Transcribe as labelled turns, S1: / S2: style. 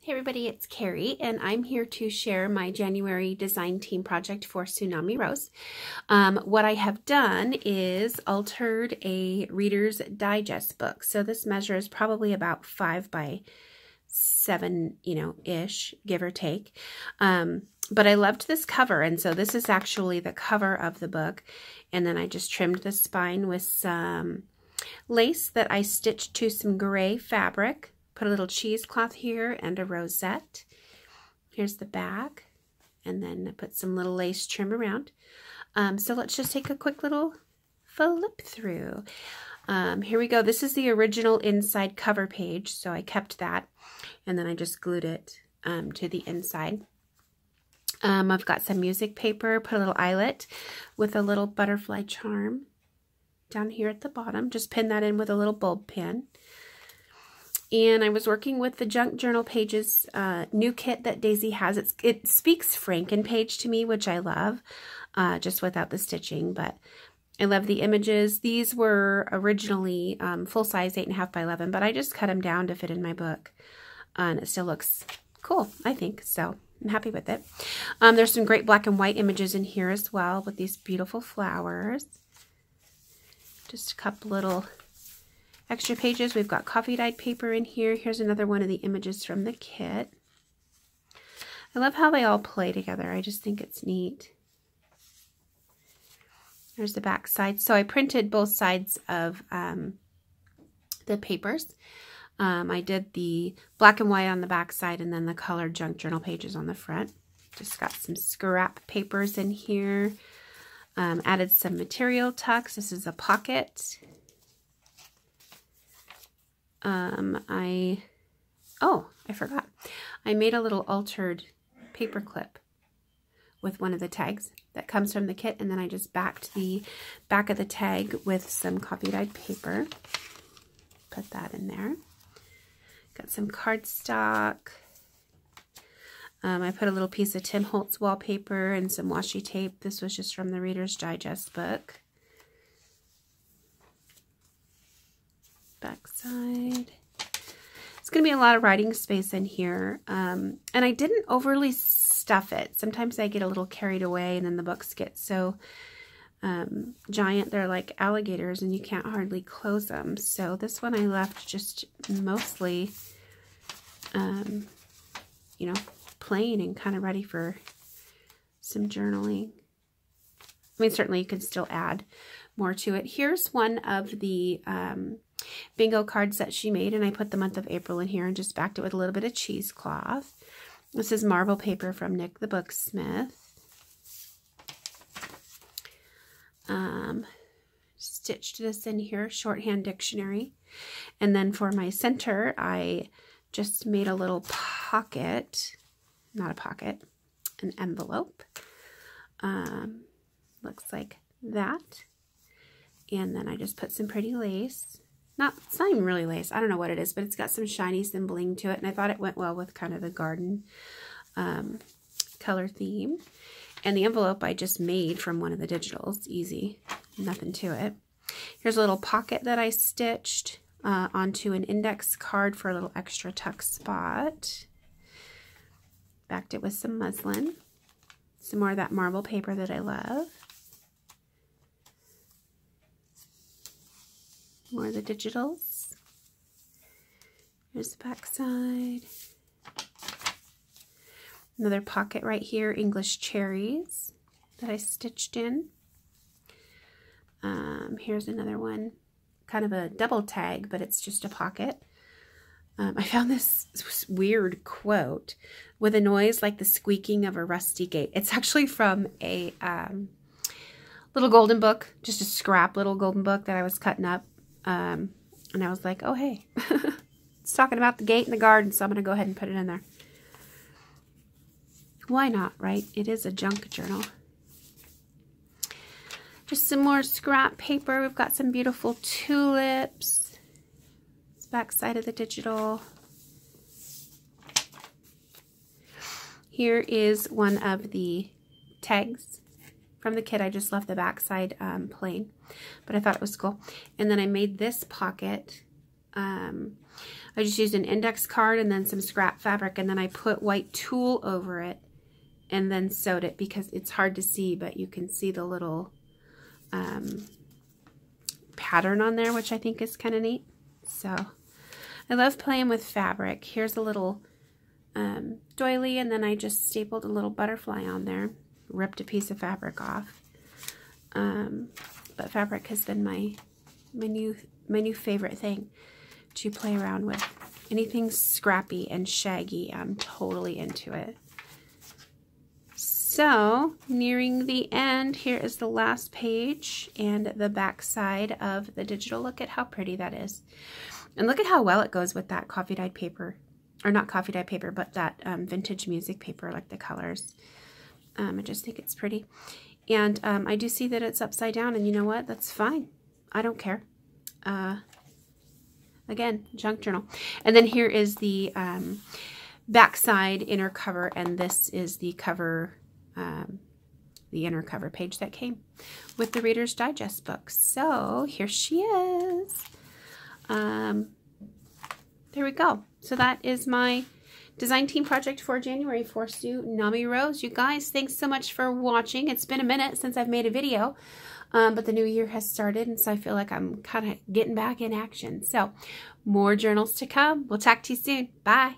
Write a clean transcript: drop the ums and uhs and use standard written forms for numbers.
S1: Hey everybody, it's Carrie, and I'm here to share my January design team project for TsunamiRose. What I have done is altered a Reader's Digest book. So this measures probably about 5 by 7, ish, give or take. But I loved this cover, and so this is actually the cover of the book. And then I just trimmed the spine with some lace that I stitched to some gray fabric. Put a little cheesecloth here and a rosette. Here's the back. And then I put some little lace trim around. So let's just take a quick little flip through. Here we go. This is the original inside cover page. So I kept that. And then I just glued it to the inside. I've got some music paper. Put a little eyelet with a little butterfly charm down here at the bottom. Just pin that in with a little bulb pin. And I was working with the Junk Journal Pages new kit that Daisy has. It speaks Franken-Page to me, which I love, just without the stitching. But I love the images. These were originally full size 8.5 by 11, but I just cut them down to fit in my book. And it still looks cool, I think. So I'm happy with it. There's some great black and white images in here as well with these beautiful flowers. Just a couple little extra pages. We've got coffee dyed paper in here. Here's another one of the images from the kit. I love how they all play together. I just think it's neat. There's the back side. So I printed both sides of the papers. I did the black and white on the back side and then the colored Junk Journal Pages on the front. Just got some scrap papers in here. Added some material tucks. This is a pocket. I forgot. I made a little altered paper clip with one of the tags that comes from the kit, and then I just backed the back of the tag with some coffee dyed paper. Put that in there. Got some cardstock. I put a little piece of Tim Holtz wallpaper and some washi tape. This was just from the Reader's Digest book. Back side. It's going to be a lot of writing space in here. And I didn't overly stuff it. Sometimes I get a little carried away and then the books get so giant. They're like alligators and you can't hardly close them. So this one I left just mostly, plain and kind of ready for some journaling. I mean, certainly you can still add more to it. Here's one of the bingo cards that she made, and I put the month of April in here and just backed it with a little bit of cheesecloth. This is marble paper from Nick the Booksmith. Stitched this in here, shorthand dictionary. And then for my center, I just made a little pocket, not a pocket, an envelope. Looks like that. And then I just put some pretty lace. It's not even really lace. I don't know what it is, but it's got some shiny, some bling to it. And I thought it went well with kind of the garden color theme. And the envelope I just made from one of the digitals. Easy. Nothing to it. Here's a little pocket that I stitched onto an index card for a little extra tuck spot. Backed it with some muslin. Some more of that marble paper that I love. More of the digitals. Here's the back side. Another pocket right here, English cherries that I stitched in. Here's another one, kind of a double tag, but it's just a pocket. I found this weird quote with a noise like the squeaking of a rusty gate. It's actually from a little golden book, just a scrap little golden book that I was cutting up. And I was like, oh, hey, it's talking about the gate in the garden, so I'm going to go ahead and put it in there. Why not, right? It is a junk journal. Just some more scrap paper. We've got some beautiful tulips. It's back side of the digital. Here is one of the tags from the kit. I just left the back side plain, but I thought it was cool. And then I made this pocket I just used an index card and then some scrap fabric, and then I put white tulle over it and then sewed it because it's hard to see, but you can see the little pattern on there, which I think is kind of neat. So I love playing with fabric. Here's a little doily, and then I just stapled a little butterfly on there, ripped a piece of fabric off. But fabric has been my new favorite thing to play around with. Anything scrappy and shaggy, I'm totally into it. So, nearing the end, here is the last page and the back side of the digital. Look at how pretty that is. And look at how well it goes with that coffee dyed paper. Or not coffee dyed paper, but that vintage music paper, like the colors. I just think it's pretty. And I do see that it's upside down, and you know what? That's fine. I don't care. Again, junk journal. And then here is the backside inner cover, and this is the cover, the inner cover page that came with the Reader's Digest book. So here she is. There we go. So that is my design team project for January for TsunamiRose. You guys, thanks so much for watching. It's been a minute since I've made a video, but the new year has started, and so I feel like I'm kind of getting back in action. So more journals to come. We'll talk to you soon. Bye.